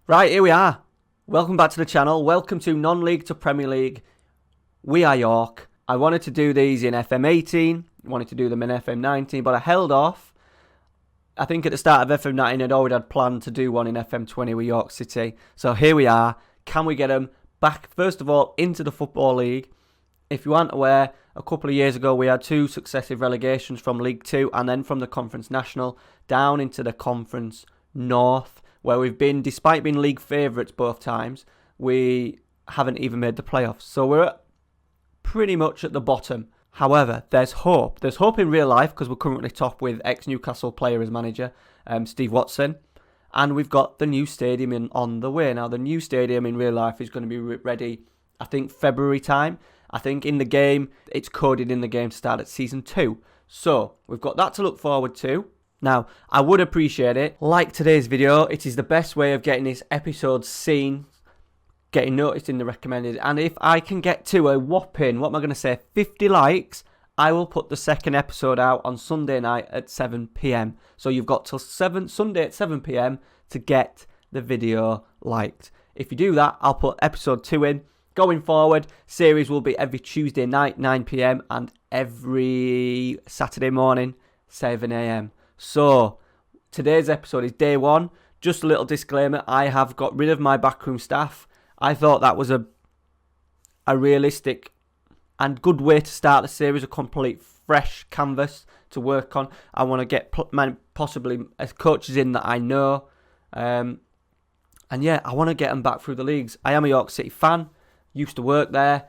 Right, here we are. Welcome back to the channel. Welcome to non-league to Premier League. We are York. I wanted to do these in FM18. Wanted to do them in FM19, but I held off. I think at the start of FM19, I'd already had planned to do one in FM20 with York City. So here we are. Can we get them back, first of all, into the Football League? If you aren't aware, a couple of years ago, we had two successive relegations from League 2 and then from the Conference National down into the Conference North, where we've been, despite being league favourites both times, we haven't even made the playoffs. So we're pretty much at the bottom. However, there's hope. There's hope in real life because we're currently top with ex-Newcastle player as manager, Steve Watson. And we've got the new stadium on the way. Now, the new stadium in real life is going to be ready, I think, February time. I think in the game, it's coded in the game to start at Season 2. So, we've got that to look forward to. Now, I would appreciate it. Like today's video, it is the best way of getting this episode seen, getting noticed in the recommended. And if I can get to a whopping, 50 likes, I will put the second episode out on Sunday night at 7 PM. So you've got till Sunday at 7 PM to get the video liked. If you do that, I'll put episode 2 in. Going forward, series will be every Tuesday night, 9 PM, and every Saturday morning, 7 AM. So, today's episode is day 1. Just a little disclaimer, I have got rid of my backroom staff. I thought that was a realistic and good way to start the series, a complete fresh canvas to work on. I want to get possibly as coaches in that I know. And yeah, I want to get them back through the leagues. I am a York City fan, used to work there,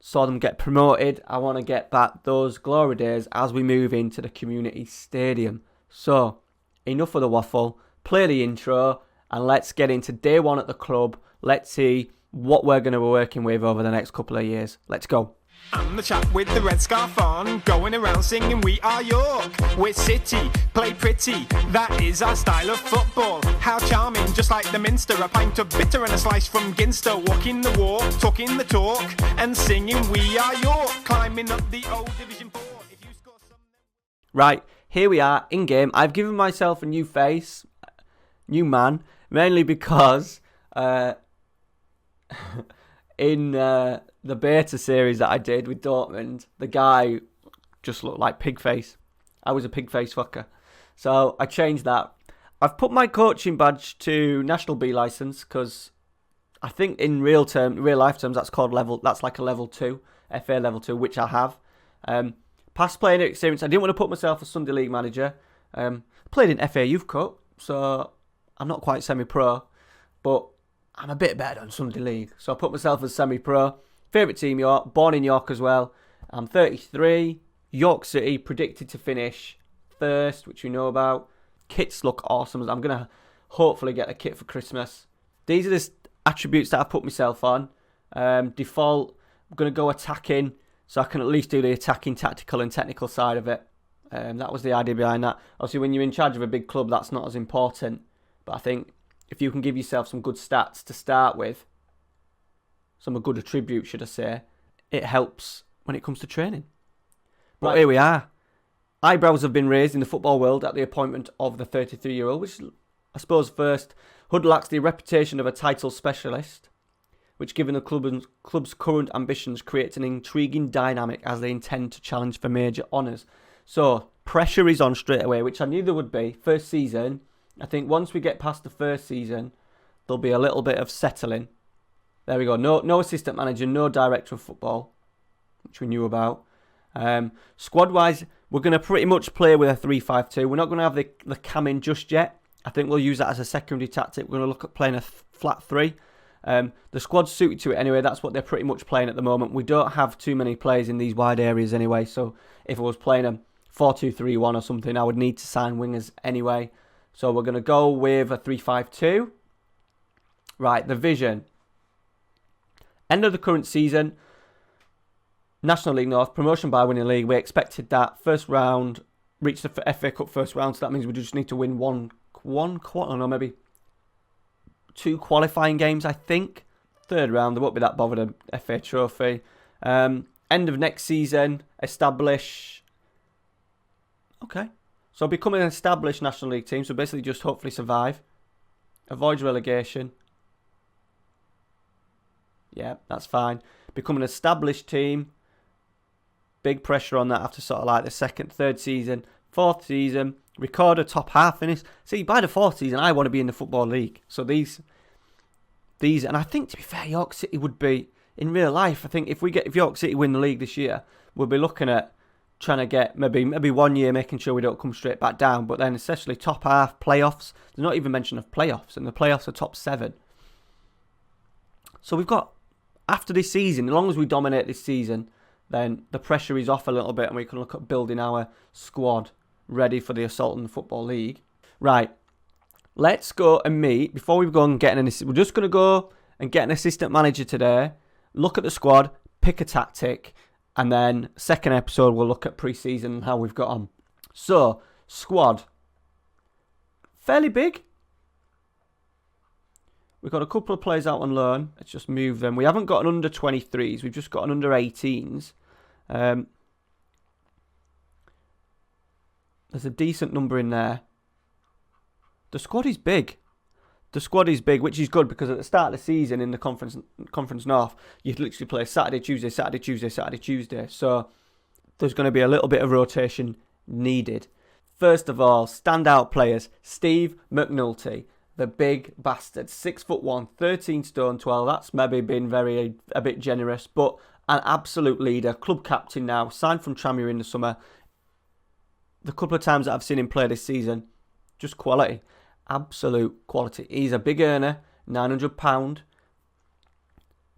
saw them get promoted. I want to get back those glory days as we move into the community stadium. So, enough of the waffle, play the intro, and let's get into day 1 at the club. Let's see what we're going to be working with over the next couple of years. Let's go. I'm the chap with the red scarf on, going around singing we are York. We're City, play pretty, that is our style of football. How charming, just like the Minster, a pint of bitter and a slice from Ginster. Walking the walk, talking the talk, and singing we are York. Climbing up the old Division 4. If you score some... Right, here we are in game. I've given myself a new face, new man, mainly because in the beta series that I did with Dortmund, the guy just looked like Pigface. I was a Pigface fucker. So I changed that. I've put my coaching badge to National B license because I think in real life terms, that's called that's like a level 2, FA level 2, which I have. Past playing experience, I didn't want to put myself as Sunday League manager. Played in FA Youth Cup, so I'm not quite semi-pro, but I'm a bit better than Sunday League. So I put myself as semi-pro. Favourite team York, born in York as well. I'm 33. York City predicted to finish first, which we know about. Kits look awesome. I'm going to hopefully get a kit for Christmas. These are the attributes that I've put myself on. Default, I'm going to go attacking, so I can at least do the attacking, tactical and technical side of it. That was the idea behind that. Obviously, when you're in charge of a big club, that's not as important. But I think if you can give yourself some good stats to start with, some good attributes, should I say, it helps when it comes to training. But right, here we are. Eyebrows have been raised in the football world at the appointment of the 33-year-old, which I suppose first, Hood lacks the reputation of a title specialist, which given the club's current ambitions creates an intriguing dynamic as they intend to challenge for major honours. So, pressure is on straight away, which I knew there would be. First season, I think once we get past the first season, there'll be a little bit of settling. There we go. No assistant manager, no director of football, which we knew about. Squad-wise, we're going to pretty much play with a 3-5-2. We're not going to have the cam in just yet. I think we'll use that as a secondary tactic. We're going to look at playing a flat 3. The squad's suited to it anyway. That's what they're pretty much playing at the moment. We don't have too many players in these wide areas anyway. So if I was playing a 4-2-3-1 or something, I would need to sign wingers anyway. So we're going to go with a 3-5-2. Right, the vision. End of the current season, National League North, promotion by winning league. We expected that first round, reach the FA Cup first round, so that means we just need to win maybe 2 qualifying games, I think. Third round, they won't be that bothered, a FA Trophy. End of next season, establish... Okay. So become an established National League team, so basically just hopefully survive. avoids relegation. Yeah, that's fine. Become an established team. Big pressure on that after sort of like the second, third season. Fourth season, record a top half finish. See, by the fourth season, I want to be in the Football League. So these, and I think, to be fair, York City would be, in real life, I think if York City win the league this year, we'll be looking at trying to get maybe 1 year making sure we don't come straight back down. But then especially top half, playoffs. There's not even mention of playoffs, and the playoffs are top 7. So we've got, after this season, as long as we dominate this season, then the pressure is off a little bit and we can look at building our squad ready for the assault on the Football League. Right, let's go and meet, before we go and get an assistant, we're just going to go and get an assistant manager today, look at the squad, pick a tactic, and then second episode we'll look at pre-season and how we've got on. So, squad, fairly big. We've got a couple of players out on loan. Let's just move them. We haven't got an under 23s. We've just got an under 18s. There's a decent number in there. The squad is big. Which is good because at the start of the season in the Conference North, you literally play Saturday, Tuesday, Saturday, Tuesday, Saturday, Tuesday. So there's going to be a little bit of rotation needed. First of all, standout players. Steve McNulty. The big bastard, 6'1", 13 stone 12. That's maybe been a bit generous, but an absolute leader. Club captain now, signed from Tranmere in the summer. The couple of times that I've seen him play this season, just quality, absolute quality. He's a big earner, £900.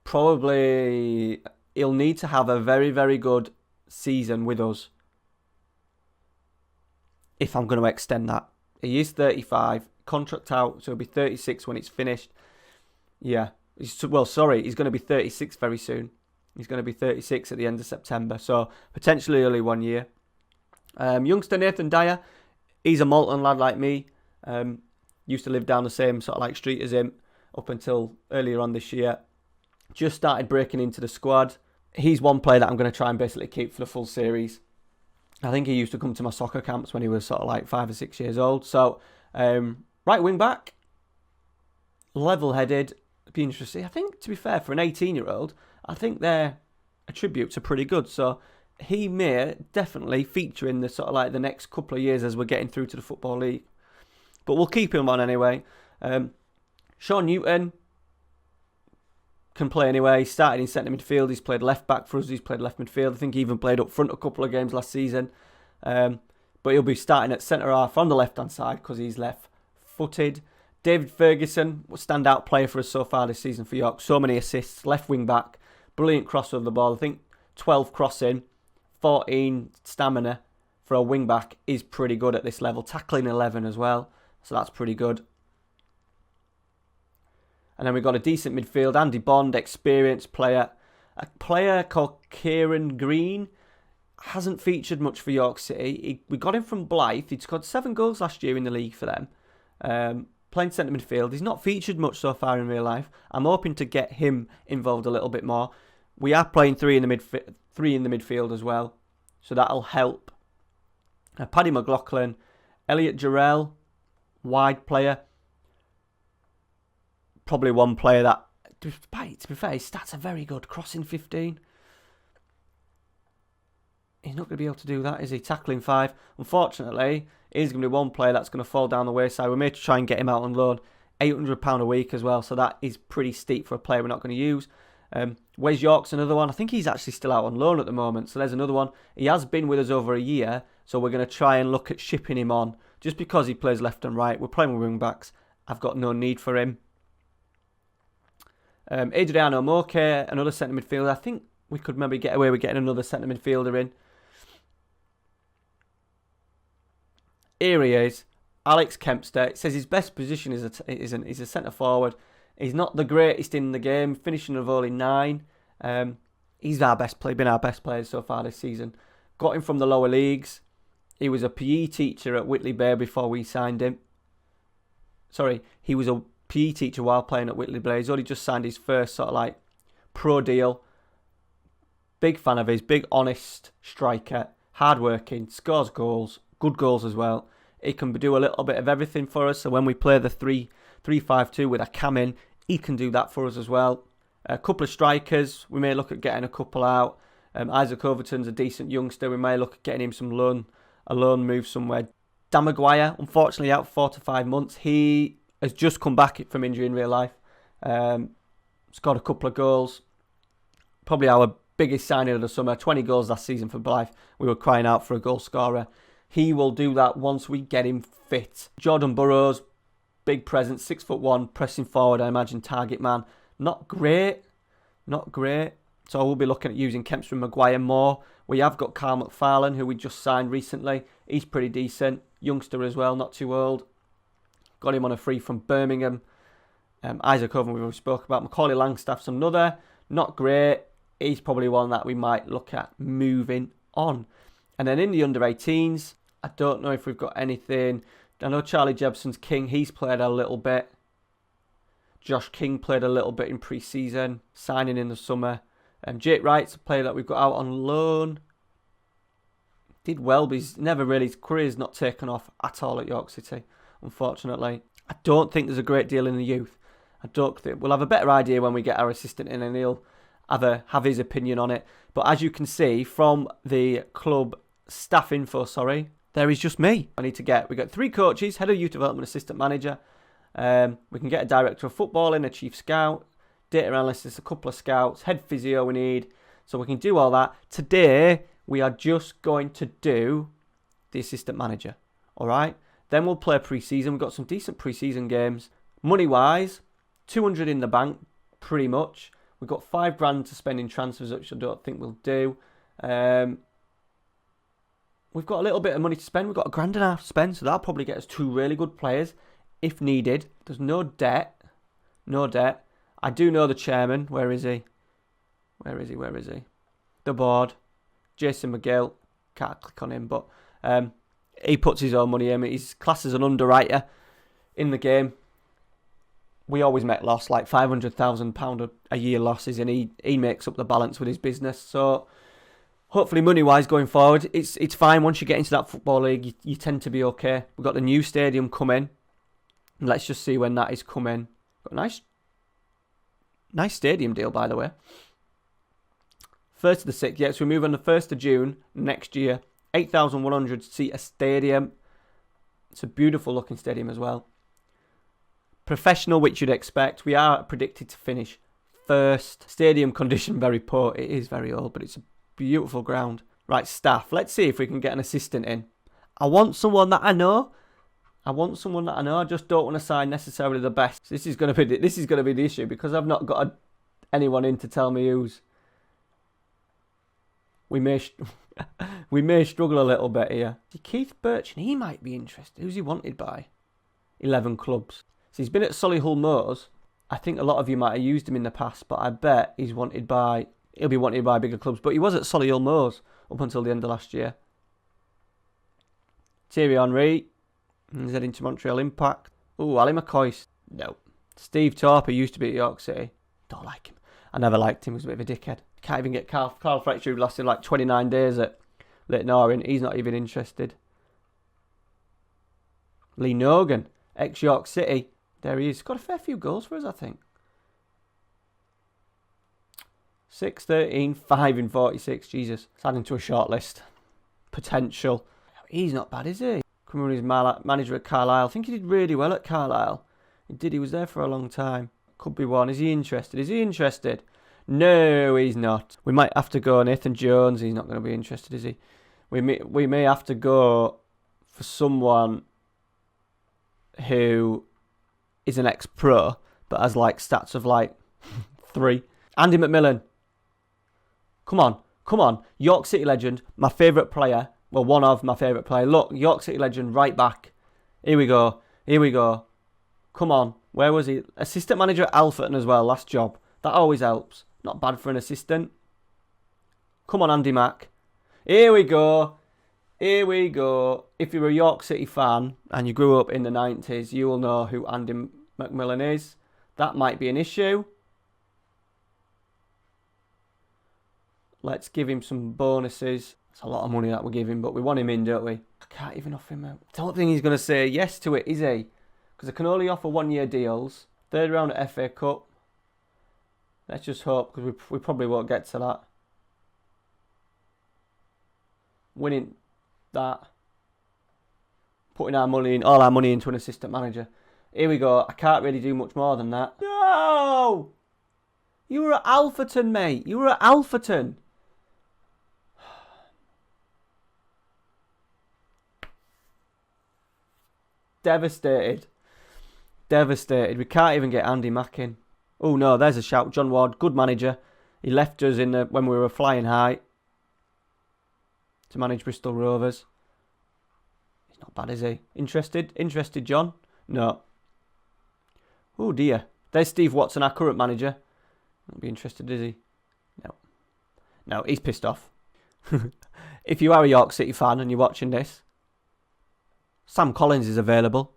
Probably he'll need to have a very, very good season with us if I'm going to extend that. He is 35. Contract out, so he'll be 36 when it's finished. Yeah, he's going to be 36 very soon. He's going to be 36 at the end of September, so potentially only 1 year. Youngster Nathan Dyer, he's a Malton lad like me. Used to live down the same sort of like street as him up until earlier on this year. Just started breaking into the squad. He's one player that I'm going to try and basically keep for the full series. I think he used to come to my soccer camps when he was sort of like 5 or 6 years old. So, right wing back, level-headed, be interesting. I think, to be fair, for an 18-year-old, I think their attributes are pretty good. So he may definitely feature in the sort of like the next couple of years as we're getting through to the Football League. But we'll keep him on anyway. Sean Newton can play anyway. He started in centre midfield. He's played left back for us. He's played left midfield. I think he even played up front a couple of games last season. But he'll be starting at centre half on the left-hand side because he's left-footed. David Ferguson, standout player for us so far this season for York. So many assists, left wing back, brilliant cross over the ball. I think 12 crossing, 14 stamina for a wing back is pretty good at this level. Tackling 11 as well, so that's pretty good. And then we've got a decent midfield. Andy Bond, experienced player. A player called Kieran Green. Hasn't featured much for York City. We got him from Blyth. He'd scored 7 goals last year in the league for them. Playing centre midfield. He's not featured much so far in real life. I'm hoping to get him involved a little bit more. We are playing 3 in the midfield as well, so that'll help. Paddy McLaughlin, Elliot Jarrell, wide player. Probably one player that, to be fair, his stats are very good. Crossing 15. He's not going to be able to do that, is he? Tackling 5. Unfortunately, he's going to be one player that's going to fall down the wayside. We may try and get him out on loan. £800 a week as well, so that is pretty steep for a player we're not going to use. Wes York's another one. I think he's actually still out on loan at the moment, so there's another one. He has been with us over a year, so we're going to try and look at shipping him on. Just because he plays left and right, we're playing with wing backs. I've got no need for him. Adriano Moke, another centre midfielder. I think we could maybe get away with getting another centre midfielder in. Here he is, Alex Kempster. It says his best position is a centre forward. He's not the greatest in the game, finishing of only 9. He's our best player, been our best player so far this season. Got him from the lower leagues. He was a PE teacher at Whitley Bay before we signed him. Sorry, he was a PE teacher while playing at Whitley Bay. He's only just signed his first sort of like pro deal. Big fan of his, big honest striker, hard working, scores goals, good goals as well. He can do a little bit of everything for us. So when we play the 3-5-2 with a cam in, he can do that for us as well. A couple of strikers, we may look at getting a couple out. Isaac Overton's a decent youngster. We may look at getting him a loan move somewhere. Dan Maguire, unfortunately out 4 to 5 months. He has just come back from injury in real life. Scored a couple of goals. Probably our biggest signing of the summer. 20 goals last season for Blythe. We were crying out for a goal scorer. He will do that once we get him fit. Jordan Burrows, big presence, 6'1", pressing forward, I imagine, target man. Not great. So we'll be looking at using Kempster and Maguire more. We have got Carl McFarlane, who we just signed recently. He's pretty decent. Youngster as well, not too old. Got him on a free from Birmingham. Isaac Oven, we already spoke about. Macaulay Langstaff's another. Not great. He's probably one that we might look at moving on. And then in the under-18s, I don't know if we've got anything. I know Charlie Jepson's King. He's played a little bit. Josh King played a little bit in pre-season. Signing in the summer. Jake Wright's a player that we've got out on loan. Did well, but his career's not taken off at all at York City, unfortunately. I don't think there's a great deal in the youth. I don't think we'll have a better idea when we get our assistant in and he'll have his opinion on it. But as you can see from the club staff info, there is just me. We got 3 coaches, head of youth development, assistant manager. We can get a director of football in, a chief scout, data analyst, a couple of scouts, head physio we need. So we can do all that. Today, we are just going to do the assistant manager. All right? Then we'll play pre-season. We've got some decent pre-season games. Money-wise, 200 in the bank, pretty much. We've got $5,000 to spend in transfers, which I don't think we'll do. We've got a little bit of money to spend. We've got $1,500 to spend, so that'll probably get us 2 really good players if needed. There's no debt. I do know the chairman. Where is he? The board. Jason McGill. Can't click on him, but he puts his own money in. He's classed as an underwriter in the game. We always make loss, like £500,000 a year losses, and he makes up the balance with his business. So hopefully money-wise going forward, it's fine. Once you get into that football league, you tend to be okay. We've got the new stadium coming. Let's just see when that is coming. Got a nice stadium deal, by the way. 1st to the 6th, yeah, so we move on the 1st of June next year. 8,100 seat a stadium. It's a beautiful looking stadium as well. Professional, which you'd expect. We are predicted to finish 1st. Stadium condition very poor. It is very old, but it's a beautiful ground. Right, staff. Let's see if we can get an assistant in. I want someone that I know. I just don't want to sign necessarily the best. This is going to be the issue because I've not got anyone in to tell me who's. We may struggle a little bit here. Keith Birch, he might be interested. Who's he wanted by? 11 clubs. So he's been at Solihull Moors. I think a lot of you might have used him in the past, but I bet he'll be wanted by bigger clubs. But he was at Solihull Moors up until the end of last year. Thierry Henry. He's heading to Montreal Impact. Ooh, Ali McCoy. No. Steve Torpor used to be at York City. Don't like him. I never liked him. He was a bit of a dickhead. Can't even get Carl Fletcher, who lasted like 29 days at Leighton Orient. He's not even interested. Lee Nogan, ex-York City. There he is. Got a fair few goals for us, I think. 6, 13, 5 in 46. Jesus. It's adding to a short list. Potential. He's not bad, is he? He's manager at Carlisle. I think he did really well at Carlisle. He was there for a long time. Could be one. Is he interested? No, he's not. We might have to go Nathan Jones. He's not going to be interested, is he? We may have to go for someone who is an ex-pro, but has like stats of like 3. Andy McMillan. Come on. York City legend, my favourite player. Well, one of my favourite players. Look, York City legend, right back. Here we go. Come on. Where was he? Assistant manager at Alfreton as well, last job. That always helps. Not bad for an assistant. Come on, Andy Mack. Here we go. If you're a York City fan and you grew up in the 90s, you will know who Andy McMillan is. That might be an issue. Let's give him some bonuses. It's a lot of money that we're giving, but we want him in, don't we? I can't even offer him out. I don't think he's going to say yes to it, is he? Because I can only offer 1-year deals. 3rd round at FA Cup. Let's just hope, because we probably won't get to that. Winning that. Putting all our money into an assistant manager. Here we go. I can't really do much more than that. No! You were at Alpherton, mate. You were at Alpherton. Devastated. Devastated. We can't even get Andy Mack in. Oh no, there's a shout. John Ward, good manager. He left us when we were flying high to manage Bristol Rovers. He's not bad, is he? Interested? Interested, John? No. Oh dear. There's Steve Watson, our current manager. Not be interested, is he? No. No, he's pissed off. If you are a York City fan and you're watching this, Sam Collins is available.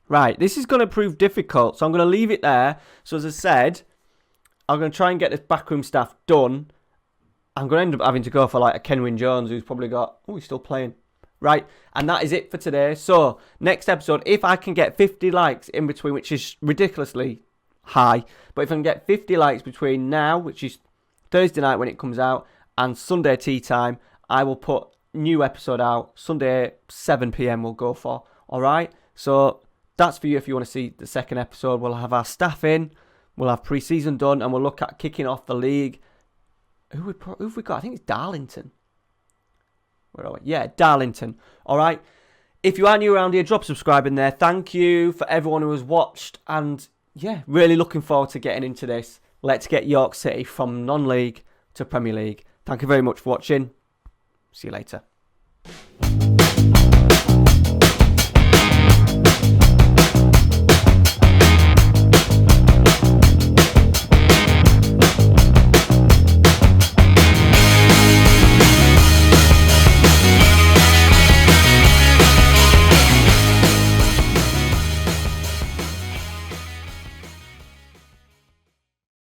Right, this is going to prove difficult, so I'm going to leave it there. So as I said, I'm going to try and get this backroom staff done. I'm going to end up having to go for like a Kenwyn Jones, who's probably got... Oh, he's still playing. Right, and that is it for today. So, next episode, if I can get 50 likes in between, which is ridiculously high, but if I can get 50 likes between now, which is Thursday night when it comes out, and Sunday tea time, I will put new episode out. Sunday 7 p.m. we'll go for. All right, so that's for you if you want to see the second episode. We'll have our staff in, we'll have pre-season done, and we'll look at kicking off the league. Who have we got? I think it's Darlington. Where are we? Yeah, Darlington. All right. If you are new around here, drop subscribe in there. Thank you for everyone who has watched. And yeah, really looking forward to getting into this. Let's get York City from non-league to Premier League. Thank you very much for watching. See you later.